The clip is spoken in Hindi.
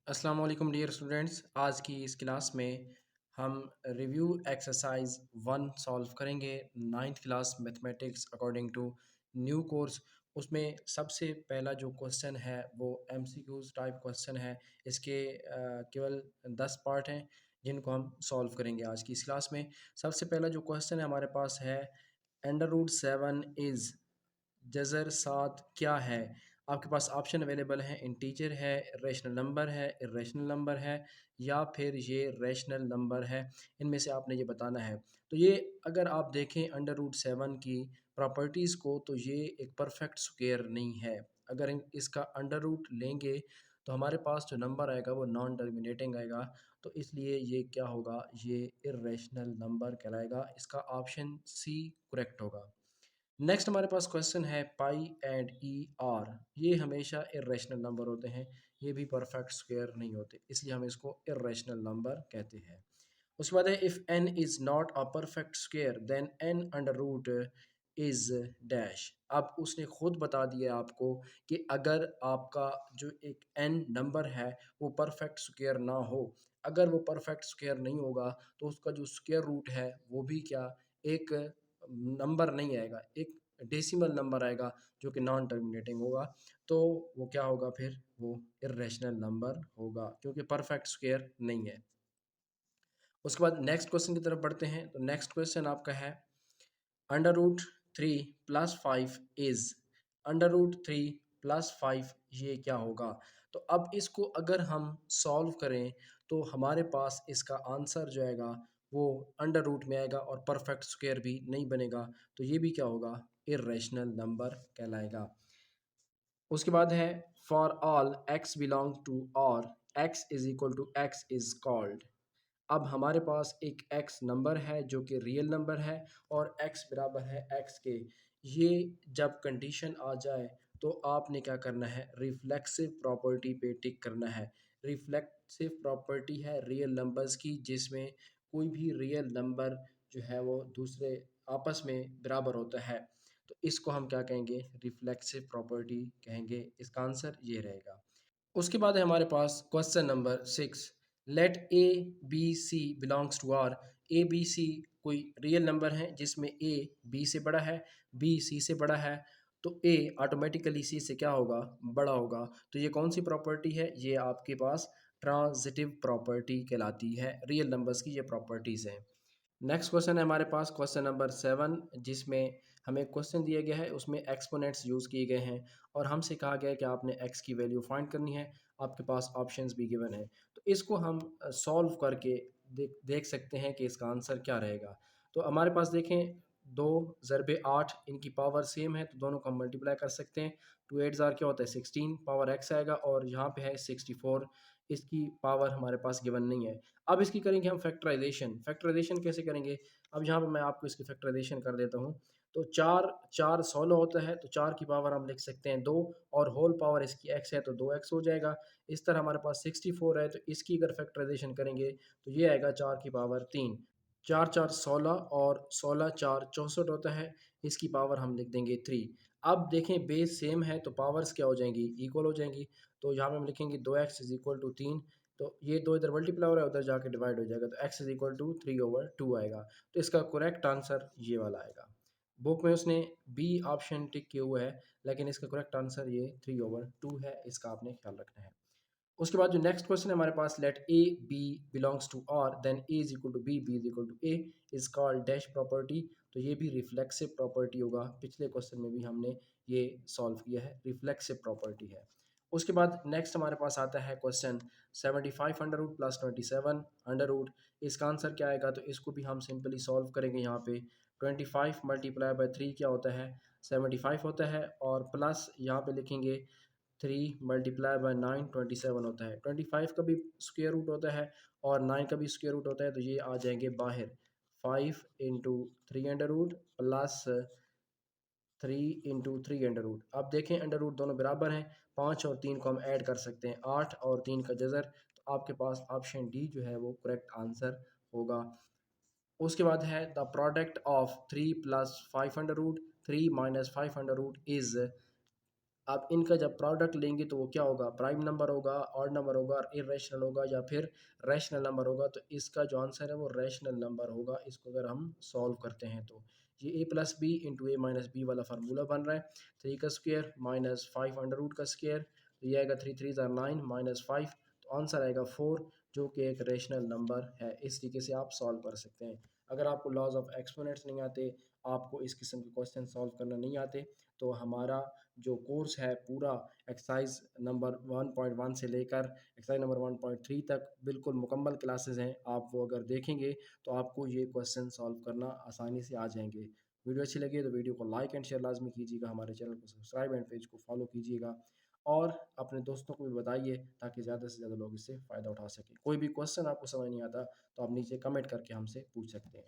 अस्सलाम वालेकुम डियर स्टूडेंट्स। आज की इस क्लास में हम रिव्यू एक्सरसाइज 1 सॉल्व करेंगे। Ninth class mathematics according to new course. उसमें सबसे पहला जो क्वेश्चन है वो एमसीक्यूज टाइप क्वेश्चन है। इसके केवल 10 पार्ट हैं जिनको हम सॉल्व करेंगे आज की इस क्लास में। सबसे पहला जो क्वेश्चन है हमारे पास है, अंडर रूट 7 इज़ जज़र 7 क्या है। आपके पास ऑप्शन अवेलेबल है, इंटीजर है, रैशनल नंबर है, इर्रेशनल नंबर है या फिर ये रैशनल नंबर है। इनमें से आपने ये बताना है। तो ये अगर आप देखें अंडर रूट 7 की प्रॉपर्टीज़ को, तो ये एक परफेक्ट स्क्वायर नहीं है। अगर इसका अंडर रूट लेंगे तो हमारे पास जो नंबर आएगा वो नॉन टर्मिनेटिंग आएगा। तो इसलिए ये क्या होगा, ये इर्रेशनल नंबर कहलाएगा। इसका ऑप्शन सी करेक्ट होगा। नेक्स्ट हमारे पास क्वेश्चन है, पाई एंड ई आर ये हमेशा इर्रेशनल नंबर होते हैं, ये भी परफेक्ट स्क्वायर नहीं होते, इसलिए हम इसको इर्रेशनल नंबर कहते हैं। उसके बाद है, if n is not a perfect square then n under root is dash. अब उसने खुद बता दिया आपको कि अगर आपका जो एक एन नंबर है वो परफेक्ट स्क्वायर ना हो, अगर वो परफेक्ट स्क्वायर नहीं होगा तो उसका जो स्क्वायर रूट है वो भी क्या, एक नंबर नहीं आएगा, एक डेसिमल नंबर आएगा जो कि नॉन टर्मिनेटिंग होगा। तो वो क्या होगा, फिर वो इर्रेशनल नंबर होगा क्योंकि परफेक्ट स्क्वायर नहीं है। उसके बाद नेक्स्ट क्वेश्चन की तरफ बढ़ते हैं। तो नेक्स्ट क्वेश्चन आपका है, under root 3 + 5 is. Under root 3 + 5 ये क्या होगा। तो अब इसको अगर हम सॉल्व करें तो हमारे पास इसका आंसर जो आएगा वो अंडर रूट में आएगा और परफेक्ट स्क्वायर भी नहीं बनेगा। तो ये भी क्या होगा, इर्रेशनल नंबर कहलाएगा। उसके बाद है, for all x belong to और x is equal to x is called. अब हमारे पास एक x नंबर है जो कि रियल नंबर है और x बराबर है x के। ये जब कंडीशन आ जाए तो आपने क्या करना है, रिफ्लेक्सिव प्रॉपर्टी पे टिक करना है। रिफ्लेक्सिव प्रॉपर्टी है रियल नंबर्स की, जिसमें कोई भी रियल नंबर जो है वो दूसरे आपस में बराबर होता है। तो इसको हम क्या कहेंगे, रिफ्लेक्सिव प्रॉपर्टी कहेंगे। इसका आंसर ये रहेगा। उसके बाद है हमारे पास question number 6, let a b c belongs to R. A b c कोई रियल नंबर है जिसमें ए बी से बड़ा है, बी सी से बड़ा है, तो ए ऑटोमेटिकली सी से क्या होगा, बड़ा होगा। तो ये कौन सी प्रॉपर्टी है, ये आपके पास ट्रांजिटिव प्रॉपर्टी कहलाती है। रियल नंबर्स की ये प्रॉपर्टीज़ हैं। नेक्स्ट क्वेश्चन है हमारे पास क्वेश्चन नंबर 7, जिसमें हमें क्वेश्चन दिया गया है, उसमें एक्सपोनेंट्स यूज़ किए गए हैं और हमसे कहा गया है कि आपने एक्स की वैल्यू फाइंड करनी है। आपके पास ऑप्शंस भी गिवन है, तो इसको हम सॉल्व करके देख सकते हैं कि इसका आंसर क्या रहेगा। तो हमारे पास देखें, 2 × 8 इनकी पावर सेम है तो दोनों को हम मल्टीप्लाई कर सकते हैं। 2 8 क्या होता है, 16 पावर एक्स आएगा और यहाँ पे है 64, इसकी पावर हमारे पास गिवन नहीं है। अब इसकी करेंगे हम फैक्टराइजेशन। फैक्टराइजेशन कैसे करेंगे, अब यहाँ पे मैं आपको इसकी फैक्टराइजेशन कर देता हूँ। तो 4 4 16 होता है, तो 4 की पावर हम लिख सकते हैं 2 और होल पावर इसकी x है तो 2x हो जाएगा। इस तरह हमारे पास 64 है, तो इसकी अगर फैक्टराइजेशन करेंगे तो ये आएगा 4 की पावर 3। 4 4 16 और 16 4 64 होता है, इसकी पावर हम लिख देंगे 3। अब देखें बेस सेम है तो पावर्स क्या हो जाएंगी, इक्वल हो जाएंगी। तो यहाँ पे हम लिखेंगे 2x इज इक्वल टू 3, तो ये 2 इधर मल्टीप्लाई हो रहा है, उधर जाके डिवाइड हो जाएगा, तो x इज इक्वल टू 3/2 आएगा। तो इसका करेक्ट आंसर ये वाला आएगा। बुक में उसने बी ऑप्शन टिक किया हुआ है, लेकिन इसका करेक्ट आंसर ये 3/2 है, इसका आपने ख्याल रखना है। उसके बाद जो नेक्स्ट क्वेश्चन है हमारे पास, let a b belongs to R then a is equal to b, b is equal to a is called dash property. तो ये भी रिफ्लेक्सिव प्रॉपर्टी होगा, पिछले क्वेश्चन में भी हमने ये सॉल्व किया है, रिफ्लेक्सिव प्रॉपर्टी है। उसके बाद नेक्स्ट हमारे पास आता है question 75 under root plus 27 under root. इसका आंसर क्या आएगा, तो इसको भी हम सिंपली सॉल्व करेंगे। यहाँ पे 25 मल्टीप्लाई बाय 3 क्या होता है, 75 होता है, और प्लस यहाँ पे लिखेंगे 3 × 9 27 होता है। 25 का भी स्क्वायर रूट होता है और 9 का भी स्क्वायर रूट होता है, तो ये आ जाएंगे बाहर। 5 × 3 under root plus 3 × 3 under root. अब देखें अंडर रूट दोनों बराबर हैं, 5 और 3 को हम ऐड कर सकते हैं, 8 और 3 का जज़र। तो आपके पास ऑप्शन डी जो है वो करेक्ट आंसर होगा। उसके बाद है, the product of 3 + 5 under root 3 - 5 under root is. आप इनका जब प्रोडक्ट लेंगे तो वो क्या होगा, प्राइम नंबर होगा, ऑड नंबर होगा, इरेशनल होगा या फिर रैशनल नंबर होगा। तो इसका जो आंसर है वो रैशनल नंबर होगा, इसको अगर हम सॉल्व करते हैं तो। ये ए प्लस बी इंटू ए माइनस बी वाला फार्मूला बन रहा है। 3 का स्क्वायर माइनस 5 अंडर रूट का स्क्वायर, तो ये आएगा 3 3 ज़ा 9 माइनस 5, तो आंसर आएगा 4, जो कि एक रेशनल नंबर है। इस तरीके से आप सॉल्व कर सकते हैं। अगर आपको लॉज ऑफ एक्सपोनेंट्स नहीं आते, आपको इस किस्म के क्वेश्चन सॉल्व करना नहीं आते, तो हमारा जो कोर्स है पूरा एक्सरसाइज नंबर 1.1 से लेकर एक्सरसाइज नंबर 1.3 तक बिल्कुल मुकम्मल क्लासेस हैं। आप वो अगर देखेंगे तो आपको ये क्वेश्चन सॉल्व करना आसानी से आ जाएंगे। वीडियो अच्छी लगी तो वीडियो को लाइक एंड शेयर लाजमी कीजिएगा, हमारे चैनल को सब्सक्राइब एंड पेज को फॉलो कीजिएगा और अपने दोस्तों को भी बताइए ताकि ज़्यादा से ज़्यादा लोग इससे फ़ायदा उठा सकें। कोई भी क्वेश्चन आपको समझ नहीं आता तो आप नीचे कमेंट करके हमसे पूछ सकते हैं।